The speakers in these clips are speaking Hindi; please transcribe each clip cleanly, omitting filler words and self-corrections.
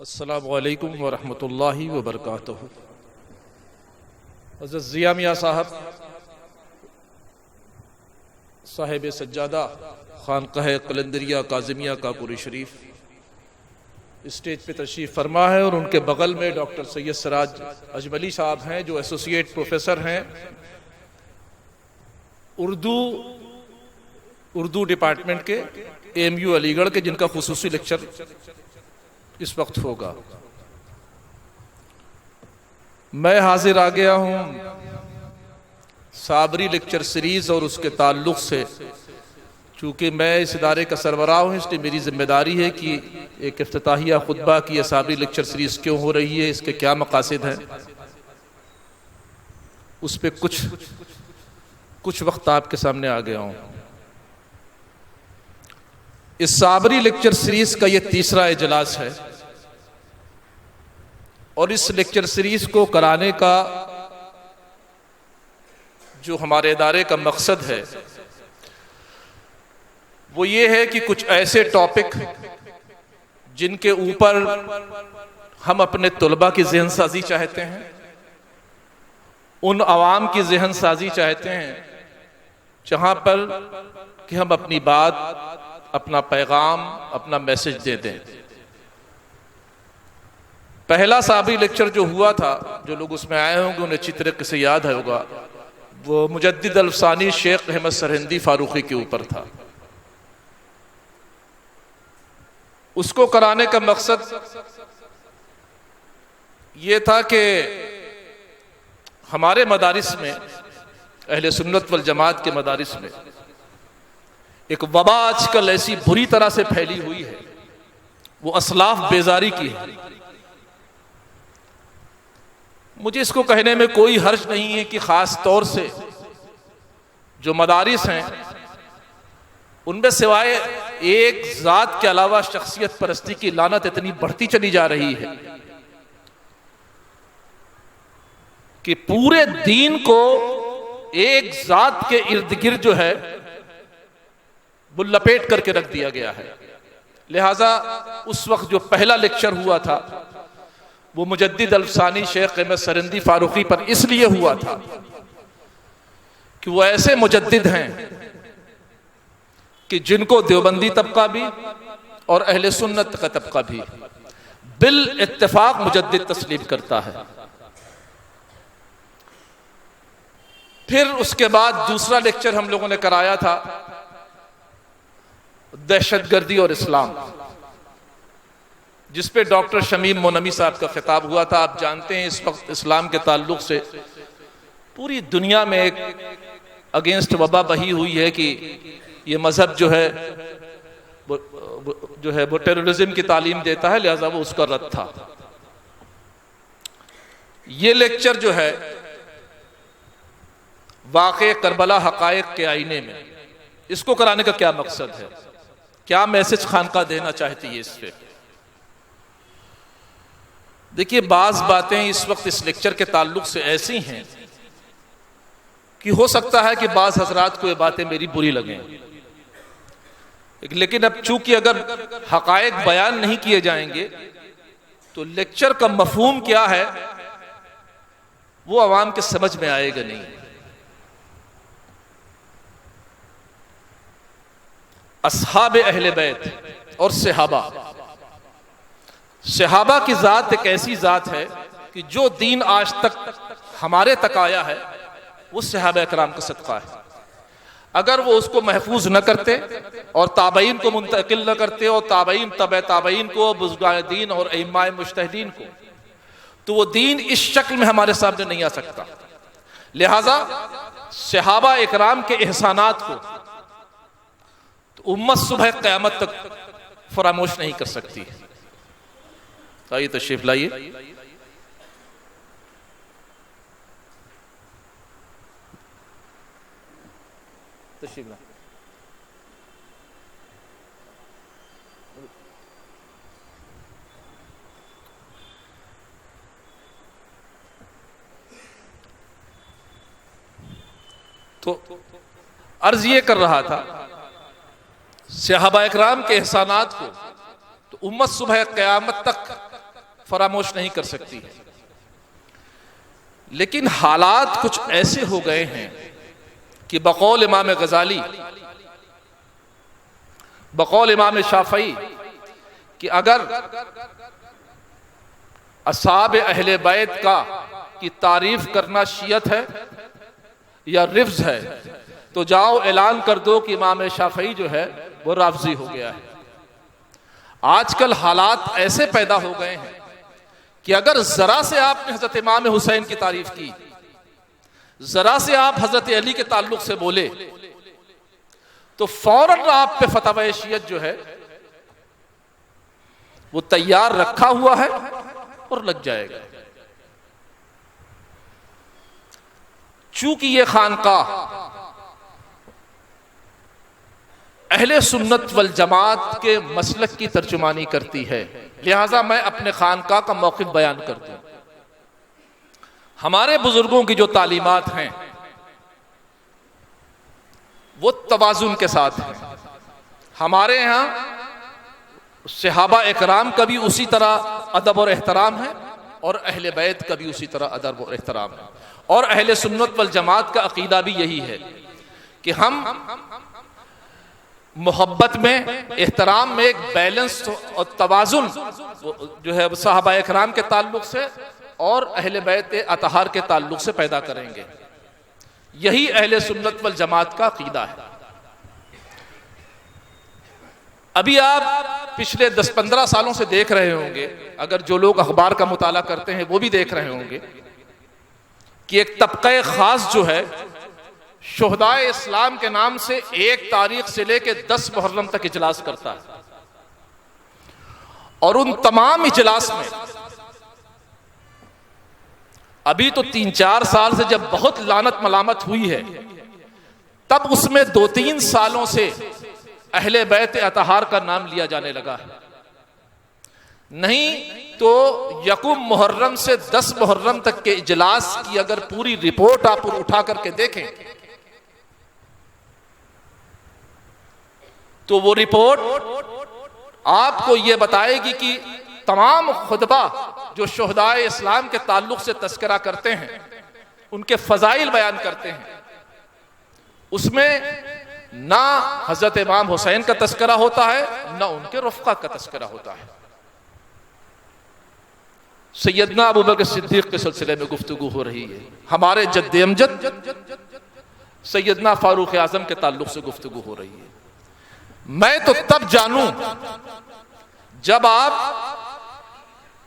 अस्सलामु अलैकुम वरहमतुल्लाहि वबरकातुहू। हज़रत ज़िया मियाँ साहिब सज्जादा खानक़ाह कलंदरिया काज़िमिया कापुरी शरीफ स्टेज पे तशरीफ़ फरमा है और उनके बगल में डॉक्टर सैयद सिराज अजमली साहब हैं जो एसोसिएट प्रोफेसर हैं उर्दू डिपार्टमेंट के AMU अलीगढ़ के, जिनका खुसूसी लेक्चर इस वक्त होगा। मैं हाजिर आ गया हूं साबरी लेक्चर सीरीज और उसके ताल्लुक से। चूंकि मैं इस इदारे का सरबराह हूं, इसलिए मेरी जिम्मेदारी है कि एक इफ्तिताहिया खुतबा की यह साबरी लेक्चर सीरीज क्यों हो रही है, इसके क्या मकासद हैं, उस पर कुछ वक्त आपके सामने आ गया हूं। इस साबरी लेक्चर सीरीज का यह तीसरा इजलास है और इस लेक्चर सीरीज को कराने का जो हमारे इदारे का मकसद है वो ये है कि कुछ ऐसे टॉपिक जिनके ऊपर हम अपने तलबा की ज़हन साजी चाहते हैं, उन अवाम की ज़हन साजी चाहते हैं, जहां पर कि हम अपनी बात, अपना पैगाम, अपना मैसेज दे दें। पहला साबरी लेक्चर जो हुआ था, जो लोग उसमें आए होंगे उन्हें अच्छी तरीके से याद होगा, वो मुजद्दिद अल-फ़सानी शेख अहमद सरहिंदी फारूकी के ऊपर था। उसको कराने का मकसद ये था कि हमारे मदारिस में, अहले सुन्नत वल जमात के मदारिस में एक वबा आजकल ऐसी बुरी तरह से फैली हुई है, वो असलाफ बेजारी की है। मुझे इसको कहने में कोई हर्ज नहीं है कि खास तौर से जो मदारिस हैं उनमें सिवाय एक जात के अलावा शख्सियत परस्ती की लानत इतनी बढ़ती चली जा रही है कि पूरे दीन को एक जात के इर्द गिर्द जो है वो लपेट करके रख दिया गया है। लिहाजा उस वक्त जो पहला लेक्चर हुआ था वो मुजद्दिद अल-फ़सानी शेख अहमद सरहिंदी फारूकी पर इसलिए हुआ था कि वो ऐसे मुजद्दिद हैं कि जिनको देवबंदी तबका भी और अहले सुन्नत का तबका भी बिल इत्तेफाक मुजद्दिद तस्लीम करता है। फिर उसके बाद दूसरा लेक्चर हम लोगों ने कराया था दहशतगर्दी और इस्लाम, जिस पे डॉक्टर शमीम मोनमी साहब का खिताब हुआ था। आप जानते हैं इस वक्त इस्लाम के ताल्लुक से पूरी दुनिया में एक अगेंस्ट वबा बही हुई है कि ये मजहब जो है वो टेररिज्म की तालीम देता है, लिहाजा वो उसका रद्द था। ये लेक्चर जो है वाक़े करबला हक़ाइक़ के आईने में, इसको कराने का क्या मकसद है, क्या मैसेज खानका देना चाहती है इस पे। देखिए, बाज बातें इस वक्त इस लेक्चर के ताल्लुक से ऐसी हैं कि हो सकता है कि बाज हजरात को ये बातें मेरी बुरी लगें, लेकिन अब चूंकि अगर हक़ाइक़ बयान नहीं किए जाएंगे तो लेक्चर का मफहूम क्या है वो अवाम के समझ में आएगा नहीं। अस्हाबे अहले बैत और सहाबा की जात एक ऐसी जात है कि जो दीन आज तक हमारे तक आया है वो सहाबा इकराम का सदका है। अगर वो उसको महफूज न करते और ताबईन को मुंतकिल न करते और ताबईन तबे ताबईन को, बुज़ुर्गान दीन और इमाम मुज्तहिदीन को, तो वो दीन इस शक्ल में हमारे सामने नहीं आ सकता। लिहाजा सहाबा इकराम के एहसानात को तो उम्मत सुबह क़यामत तक फरामोश नहीं कर सकती। आइए तशरीफ लाइए। तशरीफ ला। तो अर्ज ये कर रहा था, सहाबा इकराम के एहसानात को तो उम्मत सुबह क़यामत तक फरामोश नहीं कर सकती है। लेकिन हालात कुछ ऐसे हो गए हैं कि बकौल इमाम गजाली, बकौल इमाम शाफई, कि अगर असहाब अहले बैत की तारीफ करना शियत है या रिफ्ज है, तो जाओ ऐलान कर दो कि इमाम शाफई जो है वो राफजी हो गया है। आजकल हालात ऐसे पैदा हो गए हैं कि अगर जरा से आपने हजरत इमाम हुसैन की तारीफ की, जरा से आप हजरत अली के ताल्लुक से बोले, तो फौरन आप पे फतवा शियत जो है वो तैयार रखा हुआ है और लग जाएगा। चूंकि ये खानकाह अहले सुन्नत वल जमात के मसलक की तर्जुमानी करती है, लिहाजा मैं अपने खानकाह का मौक़िफ़ बयान कर दूं। हमारे बुजुर्गों की जो तालीमात हैं वो तवाज़ुन के साथ है। हमारे यहाँ सहाबा इकराम का भी उसी तरह अदब और एहतराम है और अहले बैत का भी उसी तरह अदब और एहतराम है। और अहले सुन्नत वल जमात का अकीदा भी यही है कि हम मोहब्बत में, एहतराम में एक बैलेंस और तवाज़ुन जो है सहाबा इकराम के ताल्लुक से और अहले बैत अतहार के ताल्लुक से पैदा करेंगे। यही अहले सुन्नत वल जमात का अकीदा है। अभी आप पिछले 10-15 सालों से देख रहे होंगे, अगर जो लोग अखबार का मुताला करते हैं वो भी देख रहे होंगे कि एक तबक़े खास जो है शुहदाए इस्लाम के नाम से 1 तारीख से लेके 10 मुहर्रम तक इजलास करता है। और उन तमाम इजलास में अभी तो 3-4 साल से जब बहुत लानत मलामत हुई है, तब उसमें 2-3 सालों से अहले बैत अतहार का नाम लिया जाने लगा है। नहीं तो यकुम मुहर्रम से 10 मुहर्रम तक के इजलास की अगर पूरी रिपोर्ट आप उठा करके देखें तो वो रिपोर्ट आपको ये बताएगी कि तमाम खुतबा जो शुहदाए इस्लाम के ताल्लुक से तस्करा करते हैं, उनके फजाइल बयान करते हैं, उसमें ना हजरत इमाम हुसैन का तस्करा होता है, ना उनके रफ़्क़ा का तस्करा होता है। सैयदना अबू बकर सिद्दीक़ के सिलसिले में गुफ्तगू हो रही है, हमारे जद्द अमजद सैयदना फारूक आज़म के ताल्लुक से गुफ्तगू हो रही है। मैं तो तब जानूं जब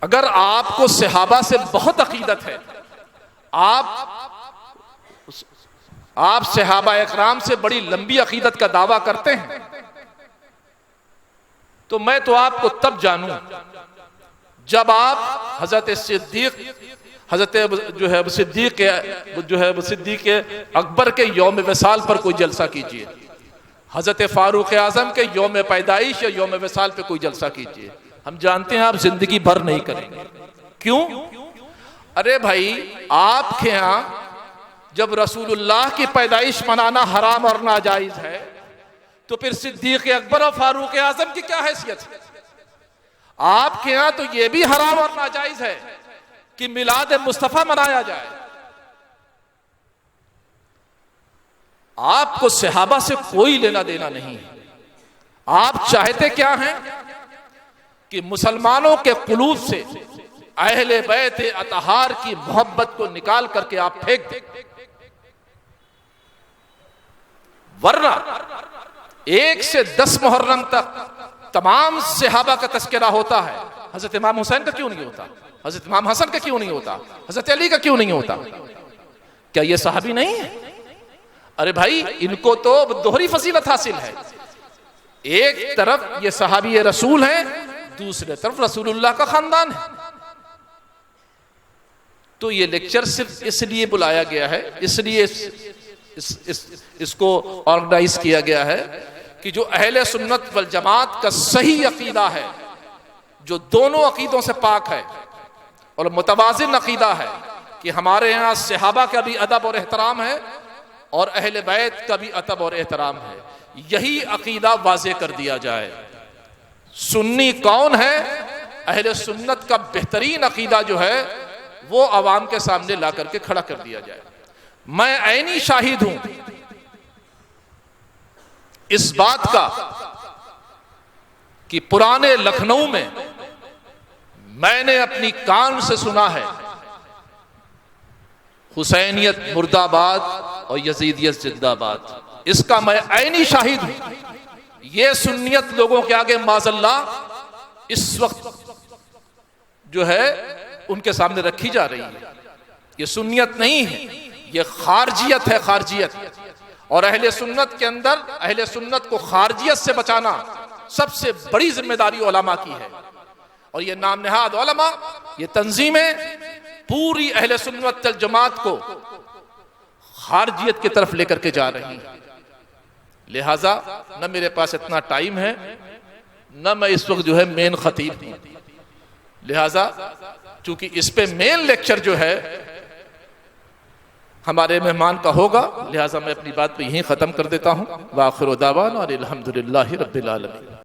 अगर आपको सहाबा से बहुत अकीदत है, आप सहाबा इकराम से बड़ी लंबी अकीदत का दावा करते हैं, तो मैं तो आपको तब जानूं जब आप हजरत सिद्दीक, हजरत जो है सिद्दीक अकबर के यौम विसाल पर कोई जलसा कीजिए, हजरत फारूक आजम के यौम पैदाइश या यौम विसाल पे कोई जलसा कीजिए। हम जानते हैं आप जिंदगी भर नहीं करेंगे। क्यों? अरे भाई, आपके यहां जब रसूलुल्लाह की पैदाइश मनाना हराम और नाजायज है, तो फिर सिद्दीक अकबर और फारूक आजम की क्या हैसियत है? आपके यहां तो यह भी हराम और नाजायज है कि मिलाद मुस्तफा मनाया जाए। आपको सहाबा से कोई लेना देना नहीं है। आप चाहते क्या हैं कि मुसलमानों के कुलूब से अहले बैत अतहार की मोहब्बत को निकाल करके आप फेंक दें, वरना 1 से 10 मुहर्रम तक तमाम सहाबा का तस्करा होता है। हजरत इमाम हुसैन का क्यों नहीं होता? हजरत इमाम हसन का क्यों नहीं होता? हजरत अली का क्यों नहीं होता? क्या ये सहाबी नहीं है? अरे भाई, इनको तो दोहरी फजीलत हासिल है। एक तरफ ये सहाबी रसूल है, दूसरे तरफ रसूलुल्लाह का खानदान है। तो ये लेक्चर सिर्फ इसलिए बुलाया गया है, इसलिए इसको ऑर्गेनाइज किया गया है कि जो अहले सुन्नत वल जमात का सही अकीदा है, जो दोनों अकीदों से पाक है और मुतवाज़िन अकीदा है कि हमारे यहाँ सहाबा का भी अदब और एहतराम है और अहले बैत का भी अदब और एहतराम है, यही अकीदा वाज़े कर दिया जाए। सुन्नी कौन है, अहले सुन्नत का बेहतरीन अकीदा जो है वो अवाम के सामने ला करके खड़ा कर दिया जाए। मैं ऐनी शाहिद हूं इस बात का कि पुराने लखनऊ में मैंने अपनी कान से सुना है हुसैनियत मुर्दाबाद और यजीदियत जिंदाबाद। इसका मैं ऐनी शाहिद हूं। ये सुन्नियत लोगों के आगे माज़ल्ला इस वक्त जो है उनके सामने रखी जा रही है। ये सुन्नियत नहीं है, ये खारजियत है, खारजियत। और अहले सुन्नत के अंदर अहले सुन्नत को खारजियत से बचाना सबसे बड़ी जिम्मेदारी उलमा की है। और ये नाम नहाद उलमा, ये तंजीमें पूरी अहले सुन्नत वल जमात को खारजियत की तरफ लेकर के जा रही हैं। लिहाजा न मेरे पास इतना टाइम है, न मैं इस वक्त जो है मेन खतीब हूं। लिहाजा चूंकि इस पे मेन लेक्चर जो है हमारे मेहमान का होगा, लिहाजा मैं अपनी बात पे यहीं खत्म कर देता हूं। व आखिर दावाना अल्हम्दुलिल्लाहि रब्बिल आलमीन।